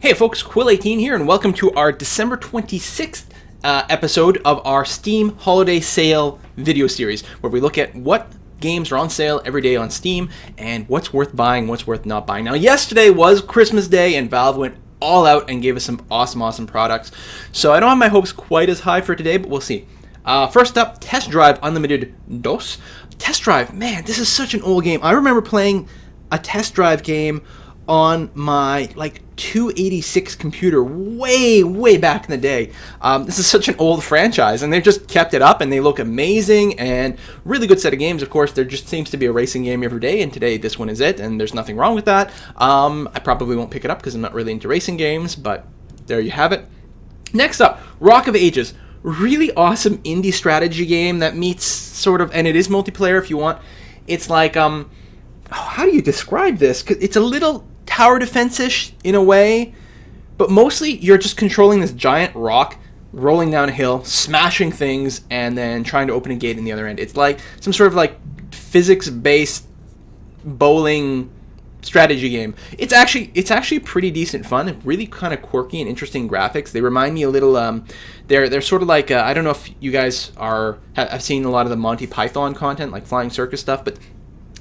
Hey folks, Quill18 here, and welcome to our December 26th episode of our Steam Holiday Sale video series, where we look at what games are on sale every day on Steam, and what's worth buying, what's worth not buying. Now, yesterday was Christmas Day, and Valve went all out and gave us some awesome products, so I don't have my hopes quite as high for today, but we'll see. First up, Test Drive Unlimited Dos. Test Drive, man, this is such an old game. I remember playing a Test Drive game on my 286 computer way back in the day. This is such an old franchise, and they've just kept it up, and they look amazing, and really good set of games. Of course, there just seems to be a racing game every day, and today this one is it, and there's nothing wrong with that. I probably won't pick it up because I'm not really into racing games, but there you have it. Next up, Rock of Ages. Really awesome indie strategy game that meets sort of, and it is multiplayer if you want. It's like, how do you describe this? 'Cause it's a little tower defense-ish in a way, but mostly you're just controlling this giant rock, rolling down a hill, smashing things, and then trying to open a gate in the other end. It's like some sort of physics-based bowling strategy game. It's actually pretty decent fun and really kind of quirky and interesting graphics. They remind me a little. They're sort of like I don't know if you guys have seen a lot of the Monty Python content, like Flying Circus stuff, but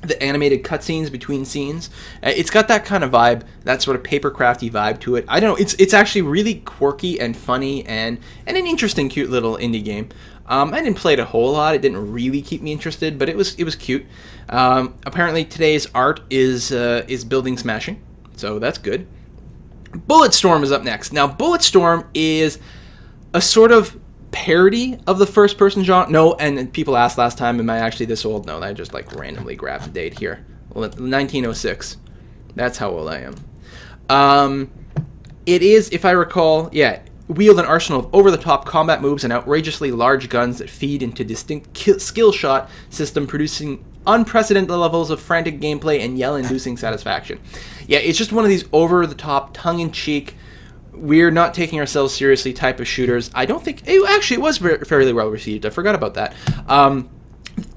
the animated cutscenes between scenes, it's got that kind of vibe, that sort of papercrafty vibe to it. I don't know, it's actually really quirky and funny and an interesting, cute little indie game. I didn't play it a whole lot. It didn't really keep me interested, but it was cute. Apparently today's art is building smashing, so that's good. Bulletstorm is up next. Now, Bulletstorm is a sort of parody of the first-person genre. No, and people asked last time, am I actually this old? No, I just randomly grabbed the date here. 1906. That's how old I am. It is, if I recall, wield an arsenal of over-the-top combat moves and outrageously large guns that feed into distinct skill shot system, producing unprecedented levels of frantic gameplay and yell-inducing satisfaction. Yeah, it's just one of these over-the-top, tongue-in-cheek, we're not taking ourselves seriously type of shooters. I don't think it was fairly well received. I forgot about that. I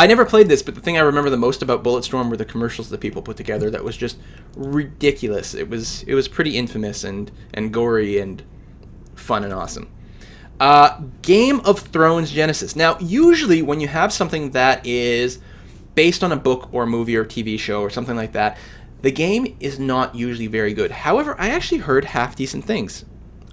never played this, but the thing I remember the most about Bulletstorm were the commercials that people put together. That was just ridiculous. It was pretty infamous and gory and fun and awesome. Game of Thrones Genesis. Now, usually when you have something that is based on a book or a movie or TV show or something like that, the game is not usually very good. However, I actually heard half-decent things.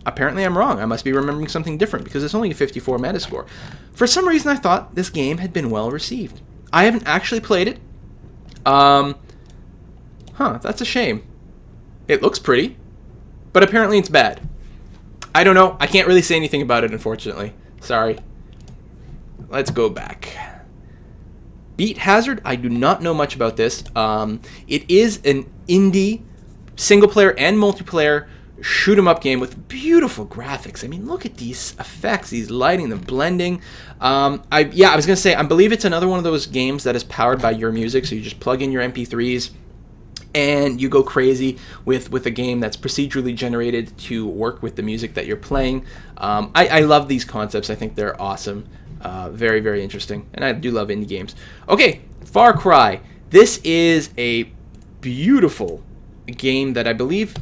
Apparently I'm wrong. I must be remembering something different because it's only a 54 Metascore. For some reason I thought this game had been well received. I haven't actually played it. That's a shame. It looks pretty, but apparently it's bad. I don't know. I can't really say anything about it, unfortunately. Sorry. Let's go back. Beat Hazard, I do not know much about this. It is an indie, single-player and multiplayer shoot-'em-up game with beautiful graphics. I mean, look at these effects, these lighting, the blending. I was going to say, I believe it's another one of those games that is powered by your music, so you just plug in your MP3s and you go crazy with a game that's procedurally generated to work with the music that you're playing. I love these concepts. I think they're awesome. Very, very interesting. And I do love indie games. Okay, Far Cry. This is a beautiful game that I believe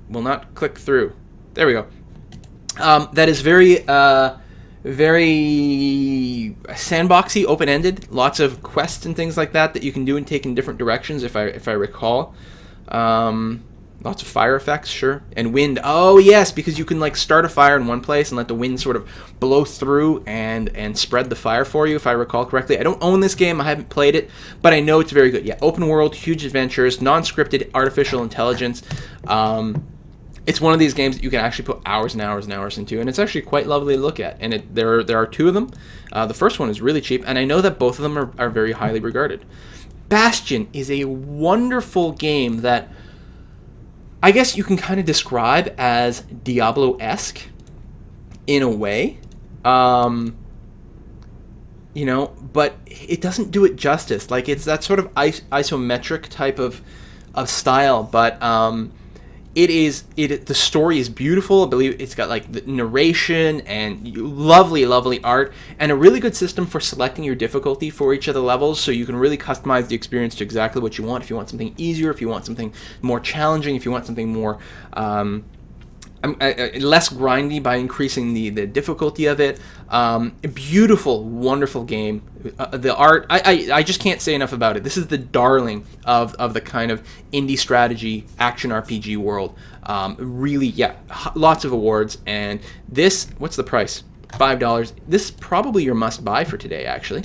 will not click through. There we go. That is very sandboxy, open-ended. Lots of quests and things like that you can do and take in different directions, if I recall. Lots of fire effects, sure. And wind. Oh, yes, because you can start a fire in one place and let the wind sort of blow through and spread the fire for you, if I recall correctly. I don't own this game. I haven't played it, but I know it's very good. Yeah, open world, huge adventures, non-scripted artificial intelligence. It's one of these games that you can actually put hours and hours and hours into, and it's actually quite lovely to look at. And there are two of them. The first one is really cheap, and I know that both of them are very highly regarded. Bastion is a wonderful game that I guess you can kind of describe as Diablo-esque in a way, but it doesn't do it justice. It's that sort of isometric type of style, but the story is beautiful. I believe it's got the narration and lovely art and a really good system for selecting your difficulty for each of the levels, so you can really customize the experience to exactly what you want. If you want something easier, if you want something more challenging, if you want something more less grindy by increasing the difficulty of it. A beautiful, wonderful game. The art, I just can't say enough about it. This is the darling of the kind of indie strategy action RPG world. Really, yeah, lots of awards. And this, what's the price? $5. This is probably your must buy for today, actually.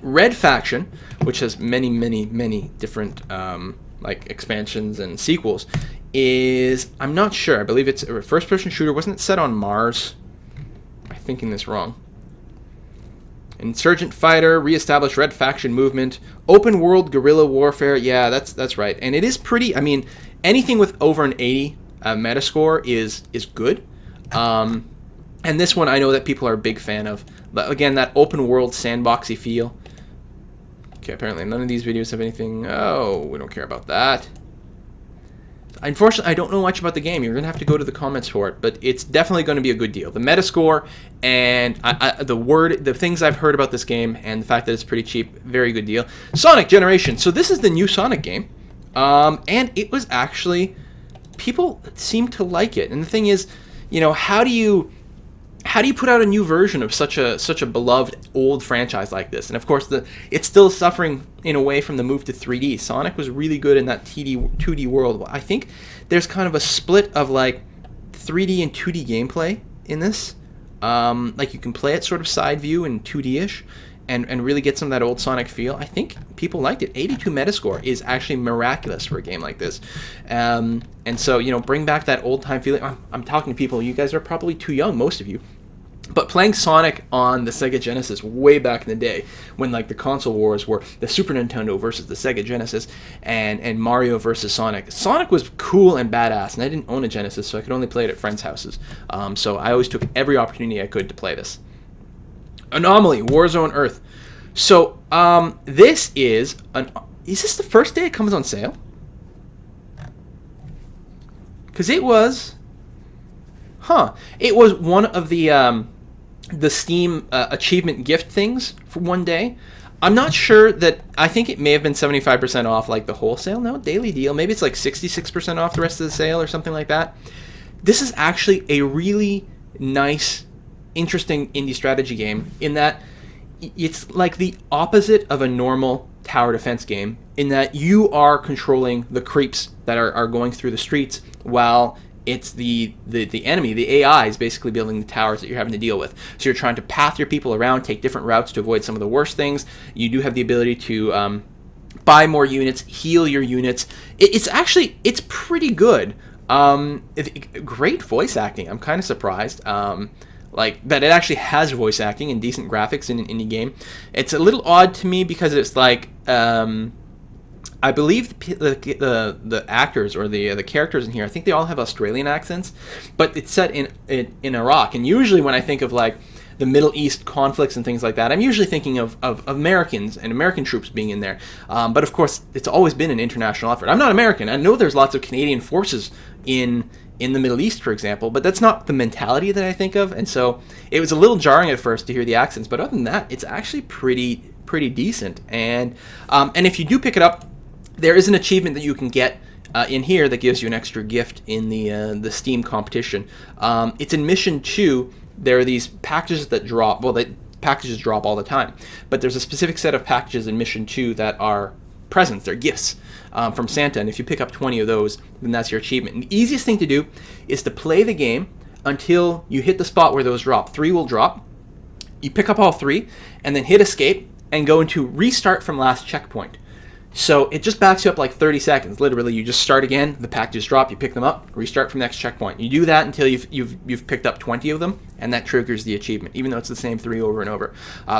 Red Faction, which has many different like expansions and sequels, is, I'm not sure, I believe it's a first-person shooter. Wasn't it set on Mars? Am I thinking this wrong? Insurgent fighter, reestablished Red Faction movement, open world guerrilla warfare. Yeah, that's right. And it is pretty, I mean, anything with over an 80 Metascore is good. And this one I know that people are a big fan of. But again, that open world sandboxy feel. Okay, apparently none of these videos have anything. Oh, we don't care about that. Unfortunately, I don't know much about the game. You're going to have to go to the comments for it, but it's definitely going to be a good deal. The Metascore and the things I've heard about this game and the fact that it's pretty cheap, very good deal. Sonic Generation. So this is the new Sonic game, and it was actually, people seem to like it. And the thing is, you know, how do you put out a new version of such a beloved old franchise like this? And of course, it's still suffering in a way from the move to 3D. Sonic was really good in that 2D world. I think there's kind of a split of like 3D and 2D gameplay in this. Like you can play it sort of side view and 2D-ish and really get some of that old Sonic feel. I think people liked it. 82 Metascore is actually miraculous for a game like this. And so, you know, bring back that old-time feeling. I'm talking to people, you guys are probably too young, most of you. But playing Sonic on the Sega Genesis way back in the day, when like the console wars were the Super Nintendo versus the Sega Genesis, and Mario versus Sonic. Sonic was cool and badass, and I didn't own a Genesis, so I could only play it at friends' houses. So I always took every opportunity I could to play this. Anomaly, Warzone Earth. So this is this the first day it comes on sale? Because it was one of the Steam achievement gift things for one day. I'm not sure that, I think it may have been 75% off like the wholesale. No, daily deal. Maybe it's like 66% off the rest of the sale or something like that. This is actually a really nice, interesting indie strategy game in that it's like the opposite of a normal tower defense game in that you are controlling the creeps that are going through the streets while it's the enemy, the AI, is basically building the towers that you're having to deal with. So you're trying to path your people around, take different routes to avoid some of the worst things. You do have the ability to buy more units, heal your units. It's pretty good. Great voice acting. I'm kind of surprised. Like that it actually has voice acting and decent graphics in an indie game. It's a little odd to me because it's like I believe the actors or the characters in here, I think they all have Australian accents, but it's set in Iraq. And usually when I think of like the Middle East conflicts and things like that, I'm usually thinking of Americans and American troops being in there. But of course, it's always been an international effort. I'm not American. I know there's lots of Canadian forces in the Middle East, for example, but that's not the mentality that I think of. And so it was a little jarring at first to hear the accents, but other than that, it's actually pretty decent. And if you do pick it up, there is an achievement that you can get in here that gives you an extra gift in the Steam competition. It's in Mission 2. There are these packages that drop. Well, packages drop all the time, but there's a specific set of packages in Mission 2 that are presents. They're gifts from Santa, and if you pick up 20 of those, then that's your achievement. And the easiest thing to do is to play the game until you hit the spot where those drop. 3 will drop. You pick up all 3, and then hit escape and go into restart from last checkpoint. So it just backs you up like 30 seconds. Literally, you just start again, the packages drop, you pick them up, restart from next checkpoint. You do that until you've picked up 20 of them, and that triggers the achievement, even though it's the same 3 over and over.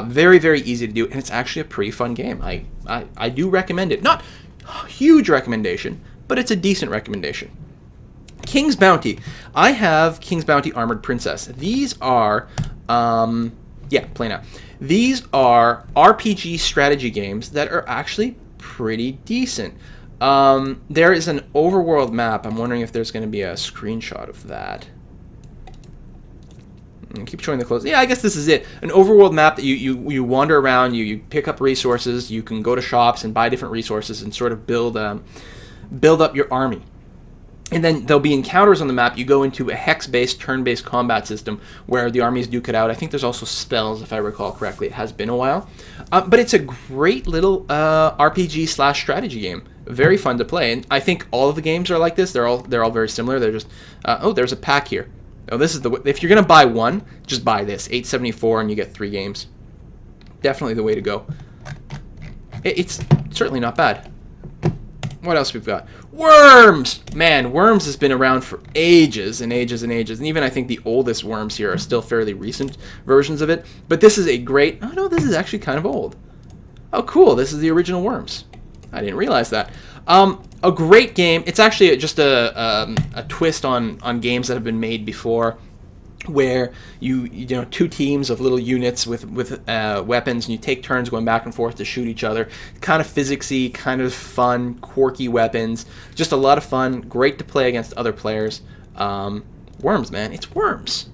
Very, very easy to do, and it's actually a pretty fun game. I do recommend it. Not a huge recommendation, but it's a decent recommendation. King's Bounty. I have King's Bounty Armored Princess. These are, play now. These are RPG strategy games that are actually pretty decent. There is an overworld map. I'm wondering if there's going to be a screenshot of that. Keep showing the clothes. Yeah, I guess this is it. An overworld map that you wander around, you pick up resources, you can go to shops and buy different resources and sort of build up your army. And then there'll be encounters on the map. You go into a hex-based, turn-based combat system where the armies duke it out. I think there's also spells, if I recall correctly. It has been a while. But it's a great little RPG/strategy game. Very fun to play. And I think all of the games are like this. They're all very similar. They're just... oh, there's a pack here. Oh, this is the... If you're going to buy one, just buy this. $8.74 and you get 3 games. Definitely the way to go. It's certainly not bad. What else we've got? Worms! Man, Worms has been around for ages and ages and ages. And even I think the oldest Worms here are still fairly recent versions of it. But this is a great... Oh, no, this is actually kind of old. Oh, cool. This is the original Worms. I didn't realize that. A great game. It's actually just a twist on games that have been made before, where you know, 2 teams of little units with weapons, and you take turns going back and forth to shoot each other. Kind of physicsy, kind of fun, quirky weapons. Just a lot of fun. Great to play against other players. Worms, man. It's Worms.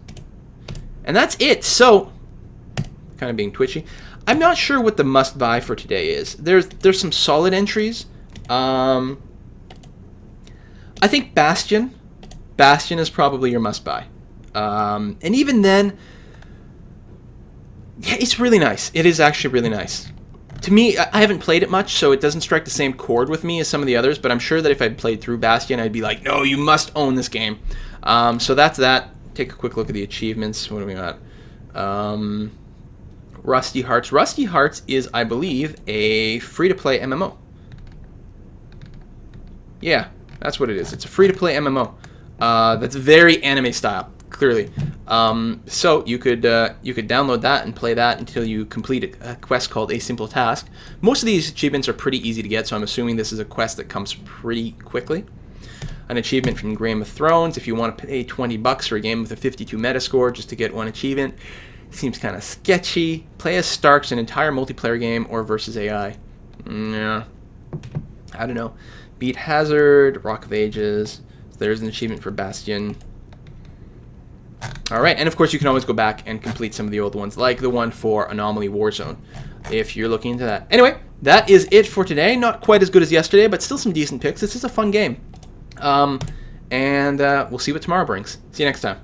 And that's it. So, kind of being twitchy. I'm not sure what the must-buy for today is. There's some solid entries. I think Bastion. Bastion is probably your must-buy. And even then, yeah, it's really nice. It is actually really nice. To me, I haven't played it much, so it doesn't strike the same chord with me as some of the others, but I'm sure that if I'd played through Bastion, I'd be like, no, you must own this game. So that's that. Take a quick look at the achievements. What do we got? Rusty Hearts. Rusty Hearts is, I believe, a free-to-play MMO. Yeah, that's what it is. It's a free-to-play MMO. That's very anime style. Clearly. So you could download that and play that until you complete a quest called A Simple Task. Most of these achievements are pretty easy to get, so I'm assuming this is a quest that comes pretty quickly. An achievement from Game of Thrones. If you want to pay $20 for a game with a 52 metascore just to get one achievement, seems kind of sketchy. Play as Starks, an entire multiplayer game, or versus AI. Yeah. I don't know. Beat Hazard, Rock of Ages. So there's an achievement for Bastion. Alright, and of course you can always go back and complete some of the old ones, like the one for Anomaly Warzone, if you're looking into that. Anyway, that is it for today. Not quite as good as yesterday, but still some decent picks. This is a fun game. And we'll see what tomorrow brings. See you next time.